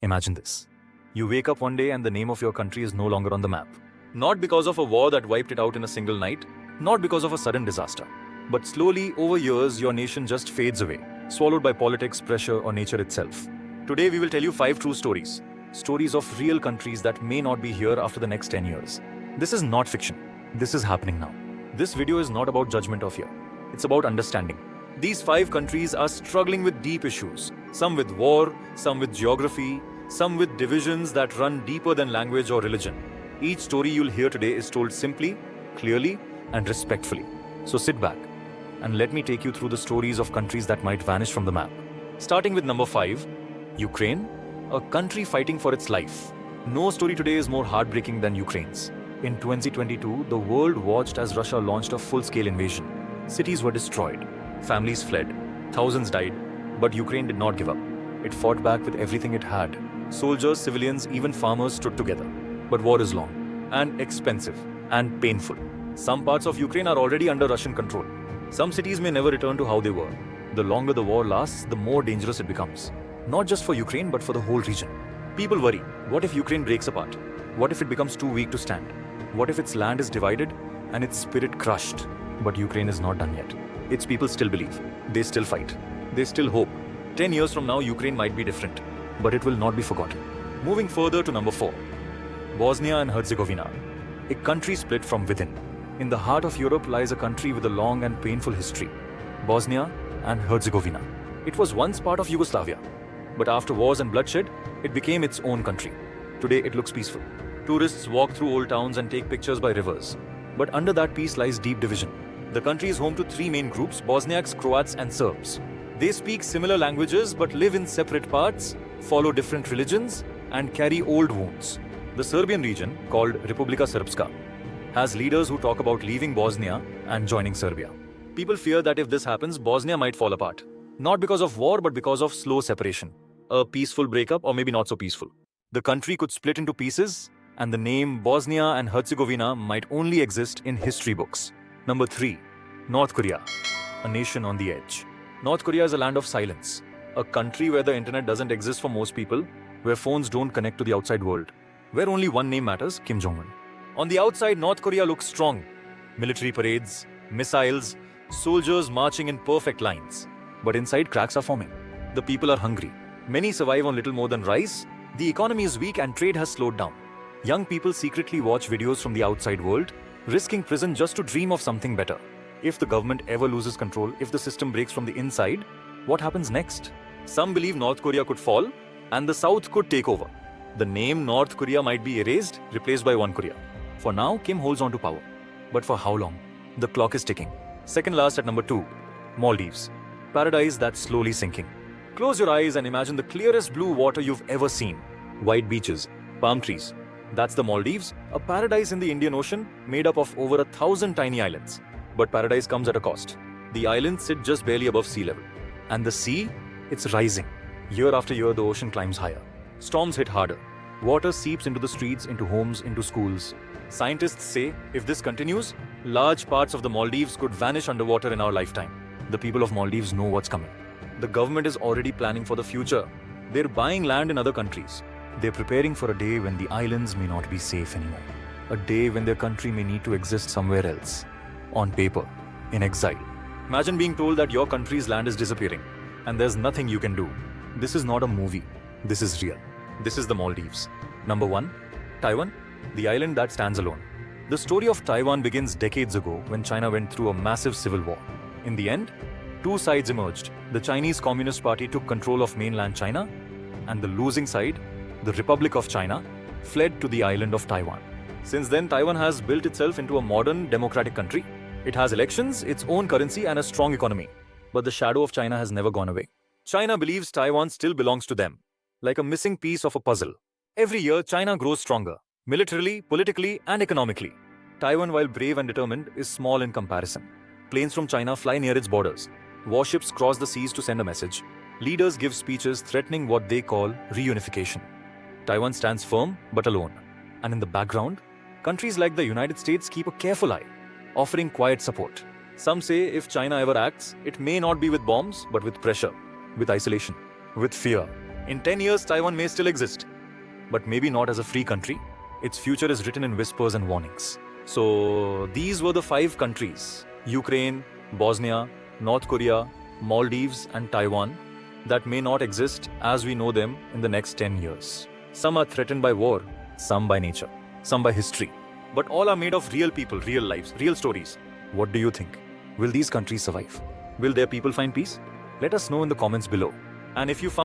Imagine this. You wake up one day and the name of your country is no longer on the map. Not because of a war that wiped it out in a single night, not because of a sudden disaster, but slowly over years your nation just fades away, swallowed by politics, pressure, or nature itself. Today we will tell you 5 true stories. Stories of real countries that may not be here after the next 10 years. This is not fiction. This is happening now. This video is not about judgment or fear. It's about understanding. These 5 countries are struggling with deep issues. Some with war, some with geography, some with divisions that run deeper than language or religion. Each story you'll hear today is told simply, clearly, and respectfully. So sit back and let me take you through the stories of countries that might vanish from the map. Starting with number 5, Ukraine, a country fighting for its life. No story today is more heartbreaking than Ukraine's. In 2022, the world watched as Russia launched a full-scale invasion. Cities were destroyed, families fled, thousands died, but Ukraine did not give up. It fought back with everything it had. Soldiers, civilians, even farmers stood together. But war is long, and expensive, and painful. Some parts of Ukraine are already under Russian control. Some cities may never return to how they were. The longer the war lasts, the more dangerous it becomes. Not just for Ukraine, but for the whole region. People worry, what if Ukraine breaks apart? What if it becomes too weak to stand? What if its land is divided and its spirit crushed? But Ukraine is not done yet. Its people still believe. They still fight. They still hope. 10 years from now, Ukraine might be different, but it will not be forgotten. Moving further to number 4. Bosnia and Herzegovina, a country split from within. In the heart of Europe lies a country with a long and painful history. Bosnia and Herzegovina. It was once part of Yugoslavia, but after wars and bloodshed, it became its own country. Today it looks peaceful. Tourists walk through old towns and take pictures by rivers. But under that peace lies deep division. The country is home to 3 main groups: Bosniaks, Croats, and Serbs. They speak similar languages but live in separate parts, follow different religions, and carry old wounds. The Serbian region, called Republika Srpska, has leaders who talk about leaving Bosnia and joining Serbia. People fear that if this happens, Bosnia might fall apart. Not because of war, but because of slow separation. A peaceful breakup, or maybe not so peaceful. The country could split into pieces, and the name Bosnia and Herzegovina might only exist in history books. Number 3. North Korea, a nation on the edge. North Korea is a land of silence. A country where the internet doesn't exist for most people, where phones don't connect to the outside world, where only one name matters: Kim Jong-un. On the outside, North Korea looks strong. Military parades, missiles, soldiers marching in perfect lines. But inside, cracks are forming. The people are hungry. Many survive on little more than rice. The economy is weak and trade has slowed down. Young people secretly watch videos from the outside world, risking prison just to dream of something better. If the government ever loses control, if the system breaks from the inside, what happens next? Some believe North Korea could fall and the South could take over. The name North Korea might be erased, replaced by one Korea. For now, Kim holds on to power. But for how long? The clock is ticking. Second last at number 2, Maldives. Paradise that's slowly sinking. Close your eyes and imagine the clearest blue water you've ever seen. White beaches, palm trees. That's the Maldives, a paradise in the Indian Ocean made up of over 1,000 tiny islands. But paradise comes at a cost. The islands sit just barely above sea level. And the sea? It's rising. Year after year, the ocean climbs higher. Storms hit harder. Water seeps into the streets, into homes, into schools. Scientists say, if this continues, large parts of the Maldives could vanish underwater in our lifetime. The people of Maldives know what's coming. The government is already planning for the future. They're buying land in other countries. They're preparing for a day when the islands may not be safe anymore. A day when their country may need to exist somewhere else. On paper, in exile. Imagine being told that your country's land is disappearing and there's nothing you can do. This is not a movie. This is real. This is the Maldives. Number 1, Taiwan, the island that stands alone. The story of Taiwan begins decades ago when China went through a massive civil war. In the end, 2 sides emerged. The Chinese Communist Party took control of mainland China, and the losing side, the Republic of China, fled to the island of Taiwan. Since then, Taiwan has built itself into a modern, democratic country. It has elections, its own currency, and a strong economy. But the shadow of China has never gone away. China believes Taiwan still belongs to them, like a missing piece of a puzzle. Every year, China grows stronger, militarily, politically, and economically. Taiwan, while brave and determined, is small in comparison. Planes from China fly near its borders. Warships cross the seas to send a message. Leaders give speeches threatening what they call reunification. Taiwan stands firm, but alone. And in the background, countries like the United States keep a careful eye, offering quiet support. Some say if China ever acts, it may not be with bombs, but with pressure, with isolation, with fear. In 10 years, Taiwan may still exist, but maybe not as a free country. Its future is written in whispers and warnings. So, these were the 5 countries: Ukraine, Bosnia, North Korea, Maldives, and Taiwan that may not exist as we know them in the next 10 years. Some are threatened by war, some by nature, some by history. But all are made of real people, real lives, real stories. What do you think? Will these countries survive? Will their people find peace? Let us know in the comments below. And if you found